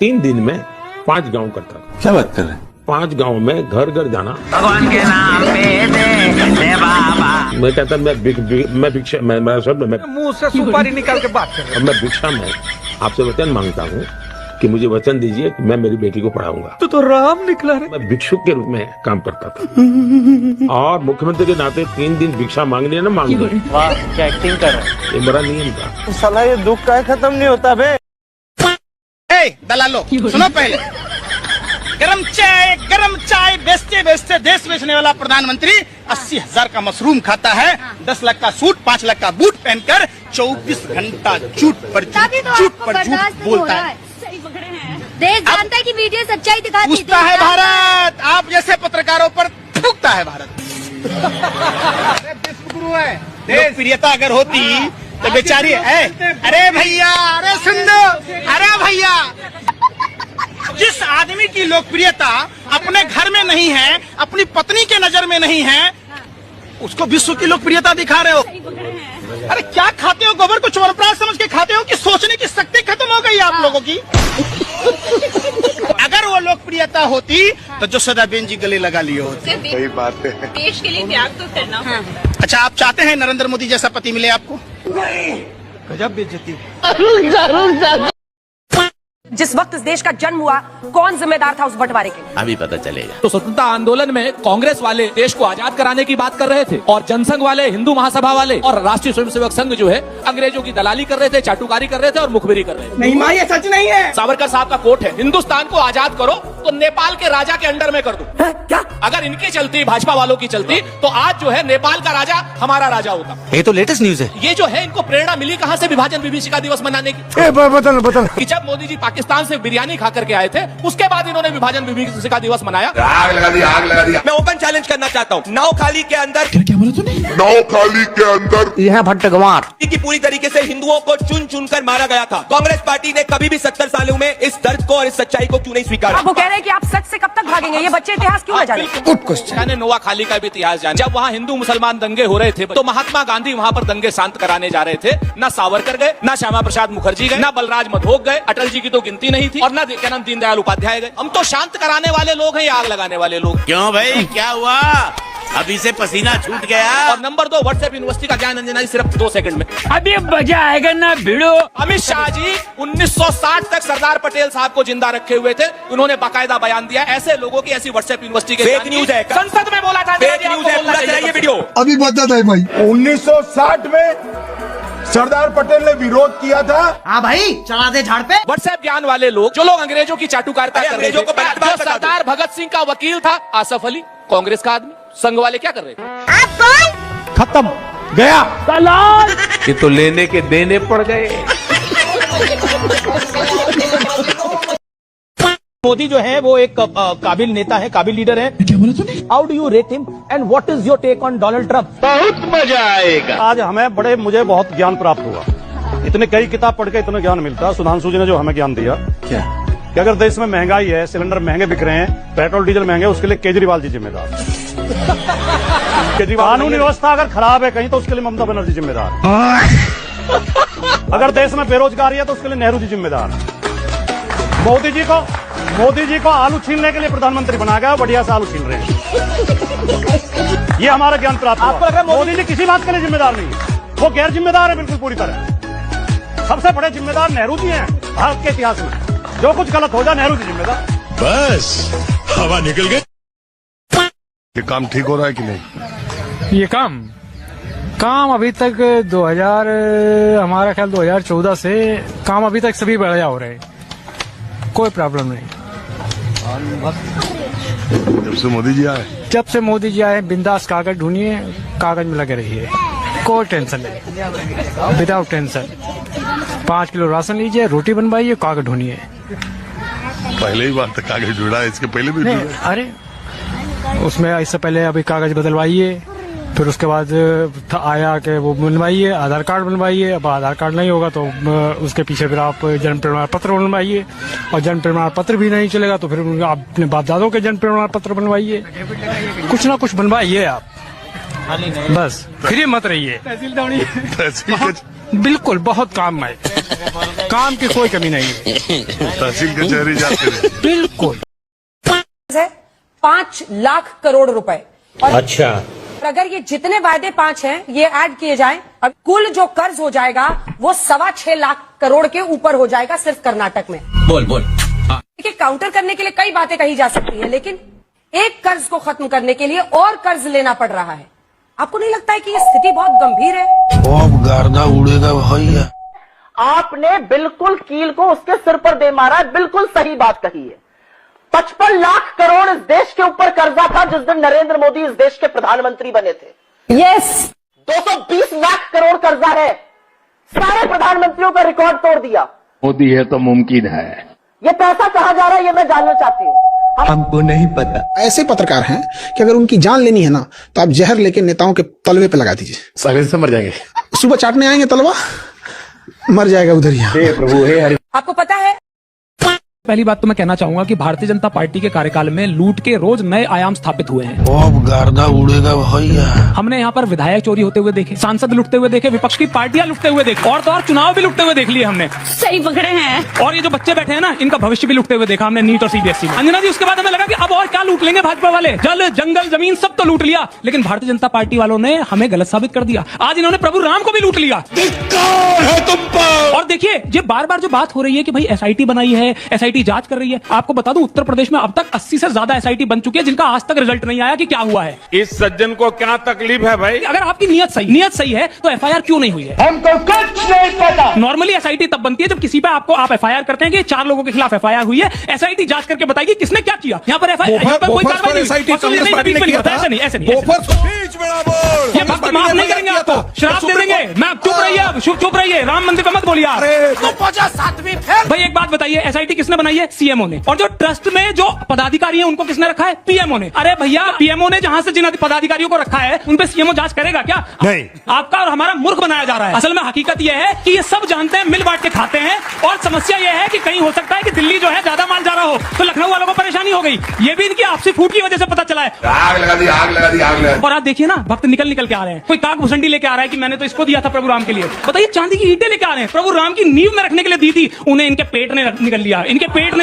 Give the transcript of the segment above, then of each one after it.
3 दिन में 5 गांव करता था। क्या बात कर रहे हैं? 5 गांव में घर घर जाना। भगवान के नाम पे दे बाबा। मैं कहता मैं भिक्षा मैं मुंह से सुपारी निकाल के बात कर रहा हूं। मैं भिक्षा में आपसे वचन मांगता हूँ कि मुझे वचन दीजिए कि मैं मेरी बेटी को पढ़ाऊंगा। तो राम निकला रे। मैं भिक्षुक के रूप में काम करता था और मुख्यमंत्री के नाते 3 दिन भिक्षा मांगनी है ना मांग ली। वाह क्या एक्टिंग कर रहा है। ये मेरा नियम था। साला ये दुख का खत्म नहीं होता बे। दलालो सुनो पहले, गरम चाय बेचते बेचते देश बेचने वाला प्रधानमंत्री 80,000 का मशरूम खाता है, 10 लाख का सूट 5 लाख का बूट पहनकर 24 घंटा झूठ पर झूठ बोलता है। देश जानता है कि वीडियो सच्चाई दिखाती है। पूछता है भारत, आप जैसे पत्रकारों पर थूकता है भारत। विश्व गुरु है। लोकप्रियता अगर होती तो बेचारी अरे भैया, अरे सुन दो, अरे भैया, जिस आदमी की लोकप्रियता अपने घर में नहीं है, अपनी पत्नी के नजर में नहीं है, उसको विश्व की लोकप्रियता दिखा रहे हो। अरे क्या खाते हो? गोबर को चोरप्राश समझ के खाते हो कि सोचने की शक्ति खत्म हो गई आप लोगों की? अगर वो लोकप्रियता होती तो जो सदाबेन जी गले लगा लिए होते। सही बात है। देश के लिए त्याग तो करना होगा। अच्छा, आप चाहते हैं नरेंद्र मोदी जैसा पति मिले आपको? गजब बेइज्जती। जिस वक्त इस देश का जन्म हुआ, कौन जिम्मेदार था उस बंटवारे के? अभी पता चलेगा। तो स्वतंत्रता आंदोलन में कांग्रेस वाले देश को आजाद कराने की बात कर रहे थे और जनसंघ वाले, हिंदू महासभा वाले और राष्ट्रीय स्वयंसेवक संघ जो है अंग्रेजों की दलाली कर रहे थे, चाटुकारी कर रहे थे और मुखबिरी कर रहे थे। नहीं माँ, ये सच नहीं है। सावरकर साहब का कोट है, हिंदुस्तान को आजाद करो तो नेपाल के राजा के अंडर में कर दो। क्या? अगर इनकी चलती, भाजपा वालों की चलती, तो आज जो है नेपाल का राजा हमारा राजा होता। ये तो लेटेस्ट न्यूज है। ये जो है इनको प्रेरणा मिली कहाँ से विभाजन विभीषिका दिवस मनाने की? बता कि जब मोदी जी पाकिस्तान से बिरयानी खा करके आए थे, उसके बाद इन्होंने विभाजन विभीषिका दिवस मनाया। आग लगा दिया। मैं ओपन चैलेंज करना चाहता हूँ, नौखाली के अंदर क्या बोला तूने? नौखाली के अंदर यह भट्टगंवार की पूरी तरीके से हिंदुओं को चुन चुन कर मारा गया था। कांग्रेस पार्टी ने कभी भी 70 सालों में इस दर्द को और इस सच्चाई को क्यों नहीं स्वीकारा? आप वो कह रहे हैं कि आप सच से कब तक भागेंगे? ये बच्चे इतिहास क्यों न जाने? Good question. मैंने नोआखाली का भी इतिहास जाना। जब वहाँ हिंदू मुसलमान दंगे हो रहे थे तो महात्मा गांधी वहाँ पर दंगे शांत कराने जा रहे थे। ना सावरकर गए, ना श्यामा प्रसाद मुखर्जी गए, ना बलराज मधोक गए, अटल जी की तो गिनती नहीं थी, और ना दीनदयाल उपाध्याय गए। हम तो शांत कराने वाले लोग हैं या आग लगाने वाले लोग? क्यों भाई, क्या हुआ? अभी से पसीना छूट गया। और नंबर 2, व्हाट्सएप यूनिवर्सिटी का ज्ञान अंजना जी सिर्फ 2 सेकंड में। अभी मजा आएगा ना भिड़ो। अमित शाह जी 1960 तक सरदार पटेल साहब को जिंदा रखे हुए थे। उन्होंने बाकायदा बयान दिया। ऐसे लोगों की ऐसी व्हाट्सएप यूनिवर्सिटी के फेक न्यूज है, संसद में बोला था, फेक न्यूज है, पूरा चलाइए वीडियो। अभी बता दे भाई, 1960 में सरदार पटेल ने विरोध किया था। हाँ भाई, चला दे झाड़ पे। व्हाट्सएप ज्ञान वाले लोग, जो लोग अंग्रेजों की चाटुकारिता कर रहे थे, जो सरदार भगत सिंह का वकील था आसफ अली, कांग्रेस का आदमी, संघ वाले क्या कर रहे थे? खत्म गया। ये तो लेने के देने पड़ गए। मोदी जो है वो एक काबिल नेता है, काबिल लीडर है। क्या बोला तूने? How do you rate him and what is your take on Donald Trump? बहुत मजा आएगा। आज मुझे बहुत ज्ञान प्राप्त हुआ। इतने कई किताब पढ़ के इतना ज्ञान मिलता है। सुधांशु जी ने जो हमें ज्ञान दिया क्या कि अगर देश में महंगाई है, सिलेंडर महंगे बिक रहे हैं, पेट्रोल डीजल महंगे, उसके लिए केजरीवाल जी जिम्मेदार। कानून व्यवस्था अगर खराब है कहीं तो उसके लिए ममता बनर्जी जिम्मेदार। अगर देश में बेरोजगारी है तो उसके लिए नेहरू जी जिम्मेदार। मोदी जी को आलू छीलने के लिए प्रधानमंत्री बनाया गया, बढ़िया से आलू छील रहे हैं। ये हमारा ज्ञान प्राप्त हुआ। मोदी जी किसी बात के लिए जिम्मेदार नहीं है, वो गैर जिम्मेदार है बिल्कुल पूरी तरह। सबसे बड़े जिम्मेदार नेहरू जी हैं भारत के इतिहास में। जो कुछ गलत हो जाए नेहरू जी जिम्मेदार। बस हवा निकल गई। ये काम ठीक हो रहा है कि नहीं? ये काम अभी तक 2000 हमारा ख्याल 2014 से काम अभी तक सभी बढ़िया हो रहे हैं, कोई प्रॉब्लम नहीं। जब से मोदी जी आए बिंदास कागज ढूंढिए, कागज में लगे रहिए, कोई टेंशन नहीं, विदाउट टेंशन। 5 किलो राशन लीजिए, रोटी बनवाइए, कागज ढूंढिए। पहले ही बात कागज जुड़ा है, इसके पहले भी नहीं, अरे उसमें इससे पहले अभी कागज बदलवाइए, फिर उसके बाद आया कि वो बनवाइए, आधार कार्ड बनवाइए। अब आधार कार्ड नहीं होगा तो उसके पीछे फिर आप जन्म प्रमाण पत्र बनवाइए, और जन्म प्रमाण पत्र भी नहीं चलेगा तो फिर आप अपने बाप दादों के जन्म प्रमाण पत्र बनवाइए। कुछ ना कुछ बनवाइए आप, बस फ्री मत रहिए। बिल्कुल बहुत काम है, काम की कोई कमी नहीं है। तहसील कचहरी जाते रहे। बिल्कुल। है 5 लाख करोड़ रुपए। और अच्छा, अगर ये जितने वायदे 5 हैं ये ऐड किए जाएं, अब कुल जो कर्ज हो जाएगा वो 6.25 लाख करोड़ के ऊपर हो जाएगा सिर्फ कर्नाटक में। बोल बोल। देखिए, काउंटर करने के लिए कई बातें कही जा सकती है, लेकिन एक कर्ज को खत्म करने के लिए और कर्ज लेना पड़ रहा है। आपको नहीं लगता है कि ये स्थिति बहुत गंभीर है? अब गर्दा उड़ेगा भैया। आपने बिल्कुल कील को उसके सिर पर दे मारा है, बिल्कुल सही बात कही है। 55 लाख करोड़ इस देश के ऊपर कर्जा था जिस दिन नरेंद्र मोदी इस देश के प्रधानमंत्री बने थे। यस, 220 लाख करोड़ कर्जा है, सारे प्रधानमंत्रियों का रिकॉर्ड तोड़ दिया। मोदी है तो मुमकिन है। ये पैसा कहाँ जा रहा है ये मैं जानना चाहती हूँ। हमको नहीं पता। ऐसे पत्रकार हैं कि अगर उनकी जान लेनी है ना तो आप जहर लेके नेताओं के तलवे पे लगा दीजिए, सारे से मर जाएंगे। सुबह चाटने आएंगे तलवा, मर जाएगा उधर ही। हे प्रभु, हे हरि। आपको पता है पहली बात तो मैं कहना चाहूंगा कि भारतीय जनता पार्टी के कार्यकाल में लूट के रोज नए आयाम स्थापित हुए हैं। अब गर्दा उड़ेगा भैया। हमने यहाँ पर विधायक चोरी होते हुए देखे, सांसद लुटते हुए देखे, विपक्ष की पार्टियां लुटते हुए देखे, और तो और चुनाव भी लुटते हुए देख लिए हमने। सही पकड़े हैं। और ये जो बच्चे बैठे हैं ना, इनका भविष्य भी लुटते हुए देखा हमने नीट और सीबीएसई में। अंजना जी, उसके बाद हमें लगा कि अब और क्या लूट लेंगे भाजपा वाले, जल जंगल जमीन सब तो लूट लिया, लेकिन भारतीय जनता पार्टी वालों ने हमें गलत साबित कर दिया। आज इन्होंने प्रभु राम को भी लूट लिया। और देखिए, ये बार बार जो बात हो रही है कि भाई एसआईटी बनाई है, एसआईटी जांच कर रही है, आपको बता दूं उत्तर प्रदेश में अब तक 80 से ज्यादा एसआईटी बन चुकी है जिनका आज तक रिजल्ट नहीं आया कि क्या हुआ है। इस सज्जन को क्या तकलीफ है भाई? अगर आपकी नियत सही है तो एफआईआर क्यों नहीं हुई है? हमको कुछ नहीं पता। नॉर्मली एसआईटी तब बनती है जब किसी पे आप एफआईआर करते हैं कि 4 लोगों के खिलाफ एफआईआर हुई है, एसआईटी जांच करके बताएगी किसने क्या किया। यहाँ पर कोई कार्रवाई नहीं, ऐसे नहीं। ये वक्त माफ नहीं करेंगे आपको, श्राप दे देंगे। मैं चुप रहिए, राम मंदिर पे मत बोलिए आप। भाई एक बात बताइए, एसआईटी किसने बनाई है? सीएमओ ने। और जो ट्रस्ट में जो पदाधिकारी हैं उनको किसने रखा है? पीएमओ ने। अरे भैया, पीएमओ ने जहां से जिन पदाधिकारियों को रखा है उन पे सीएमओ जांच करेगा क्या? नहीं। आपका और हमारा मूर्ख बनाया जा रहा है। असल में हकीकत यह है कि ये सब जानते हैं, मिल बांट के खाते हैं, और समस्या यह है कि कहीं हो सकता है कि दिल्ली जो है ज्यादा माल जा रहा हो तो लखनऊ वालों को परेशानी हो गई। ये भी इनकी आपसी फूट की वजह से पता चला है। आग लगा दी। और आप देखिए ना, भक्त निकल के आ रहे हैं। कोई काक भुसंडी लेके आ रहा है कि मैंने तो इसको दिया था प्रभु राम के लिए। बताइए, चांदी की ईंटें लेके आ रहे हैं, प्रभु राम की नींव में रखने के लिए दी थी, उन्हें इनके पेट ने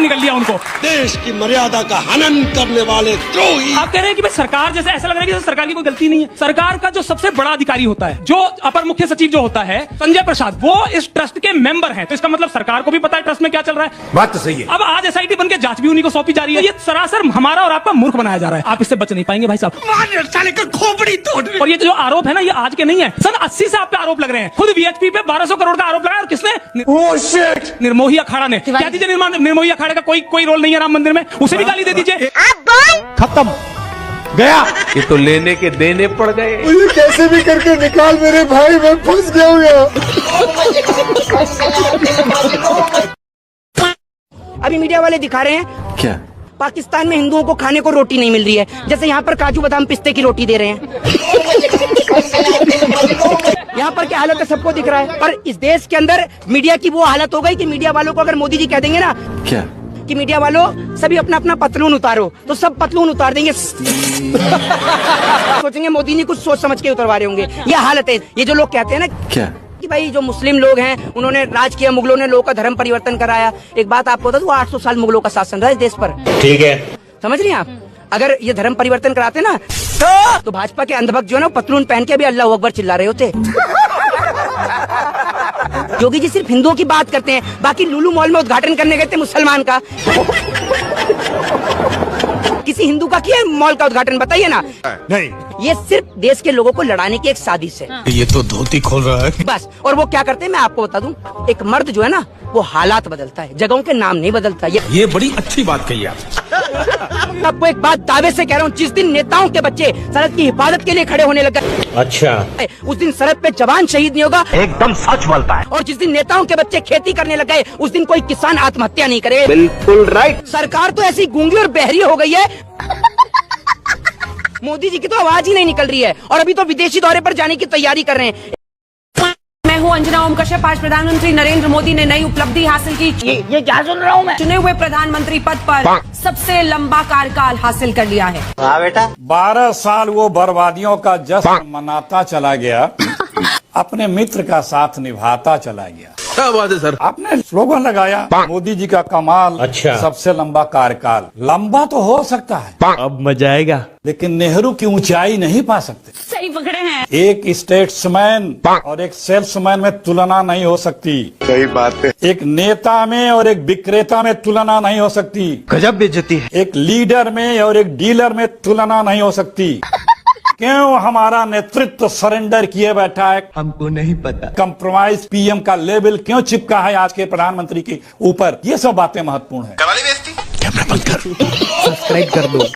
निकल लिया, उनको। देश की मर्यादा का हनन करने वाले द्रोही। आप कह रहे हैं कि भाई सरकार जैसे, ऐसा लग रहा है कि सरकार की कोई गलती नहीं है। सरकार का जो सबसे बड़ा अधिकारी होता है, जो अपर मुख्य सचिव जो होता है संजय प्रसाद, वो इस ट्रस्ट के मेंबर हैं, तो इसका मतलब सरकार को भी पता है ट्रस्ट में क्या चल रहा है। बात तो सही है। अब आज एसआईटी बन के जांच भी उन्हीं को सौंपी जा रही है। ये सरासर हमारा और आपका मूर्ख बनाया जा रहा है। आप इससे बच नहीं पाएंगे भाई साहब। खोपड़ी तोड़। और ये जो आरोप है ना, ये आज के नहीं है, सन 80 से आप पे आरोप लग रहे हैं। खुद वीएचपी पे 1200 करोड़ का आरोप लगाया, और किसने? निर्मोही अखाड़ा ने। क्या दीजिए, निर्मोही अखाड़े का कोई रोल नहीं है राम मंदिर में, उसे भी गाली दे दीजिए। खत्म गया। ये तो लेने के देने पड़ गए। मुझे कैसे भी करके निकाल मेरे भाई, मैं फंस गया हूँ। अभी मीडिया वाले दिखा रहे हैं क्या? पाकिस्तान में हिंदुओं को खाने को रोटी नहीं मिल रही है, जैसे यहाँ पर काजू बादाम पिस्ते की रोटी दे रहे हैं। यहाँ पर क्या हालत है सबको दिख रहा है। और इस देश के अंदर मीडिया की वो हालत हो गई कि मीडिया वालों को अगर मोदी जी कह देंगे ना क्या कि मीडिया वालों सभी अपना अपना पतलून उतारो, तो सब पतलून उतार देंगे। सोचेंगे मोदी जी कुछ सोच समझ के उतरवा रहे होंगे। ये हालत है। ये जो लोग कहते हैं ना क्या कि भाई जो मुस्लिम लोग हैं उन्होंने राज किया, मुगलों ने लोगों का धर्म परिवर्तन कराया। एक बात आपको बता दूं, 800 साल मुगलों का शासन रहा इस देश पर। ठीक है, समझ रही हैं आप? अगर ये धर्म परिवर्तन कराते ना तो भाजपा के अंधभक्त जो है ना पतलून पहन के भी अल्लाह अकबर चिल्ला रहे होते। योगी जी सिर्फ हिंदुओं की बात करते हैं, बाकी लुलु मॉल में उद्घाटन करने गए थे मुसलमान का। किसी हिंदू का किया मॉल का उद्घाटन, बताइए ना। नहीं, ये सिर्फ देश के लोगों को लड़ाने की एक साजिश है। ये तो धोती खोल रहा है बस। और वो क्या करते हैं मैं आपको बता दूं, एक मर्द जो है ना वो हालात बदलता है, जगहों के नाम नहीं बदलता। ये बड़ी अच्छी बात कही आप। आपको एक बात दावे से कह रहा हूँ, जिस दिन नेताओं के बच्चे सरहद की हिफाजत के लिए खड़े होने लग गए, अच्छा, उस दिन सरहद पे जवान शहीद नहीं होगा। एकदम सच बोलता है। और जिस दिन नेताओं के बच्चे खेती करने लग गए, उस दिन कोई किसान आत्महत्या नहीं करे। बिल्कुल राइट। सरकार तो ऐसी गूंगी और बहरी हो गई है, मोदी जी की तो आवाज ही नहीं निकल रही है, और अभी तो विदेशी दौरे पर जाने की तैयारी कर रहे हैं। मैं हूं अंजना ओम कश्यप। आज प्रधानमंत्री नरेंद्र मोदी ने नई उपलब्धि हासिल की। ये क्या सुन रहा हूँ मैं? चुने हुए प्रधानमंत्री पद पर सबसे लंबा कार्यकाल हासिल कर लिया है। हाँ बेटा। 12 साल वो बर्बादियों का जश्न मनाता चला गया। अपने मित्र का साथ निभाता चला गया। क्या बात है सर। आपने स्लोगन लगाया मोदी जी का कमाल, अच्छा। सबसे लंबा कार्यकाल। लंबा तो हो सकता है, अब मजा आएगा। लेकिन नेहरू की ऊंचाई नहीं पा सकते। सही पकड़े हैं। एक स्टेट्समैन और एक सेल्समैन में तुलना नहीं हो सकती। सही बात है। एक नेता में और एक विक्रेता में तुलना नहीं हो सकती। गजब बेइज्जती है। एक लीडर में और एक डीलर में तुलना नहीं हो सकती। क्यों हमारा नेतृत्व सरेंडर किए बैठा है? हमको नहीं पता। कंप्रोमाइज पीएम का लेबल क्यों चिपका है आज के प्रधानमंत्री के ऊपर? ये सब बातें महत्वपूर्ण है। सब्सक्राइब कर दो।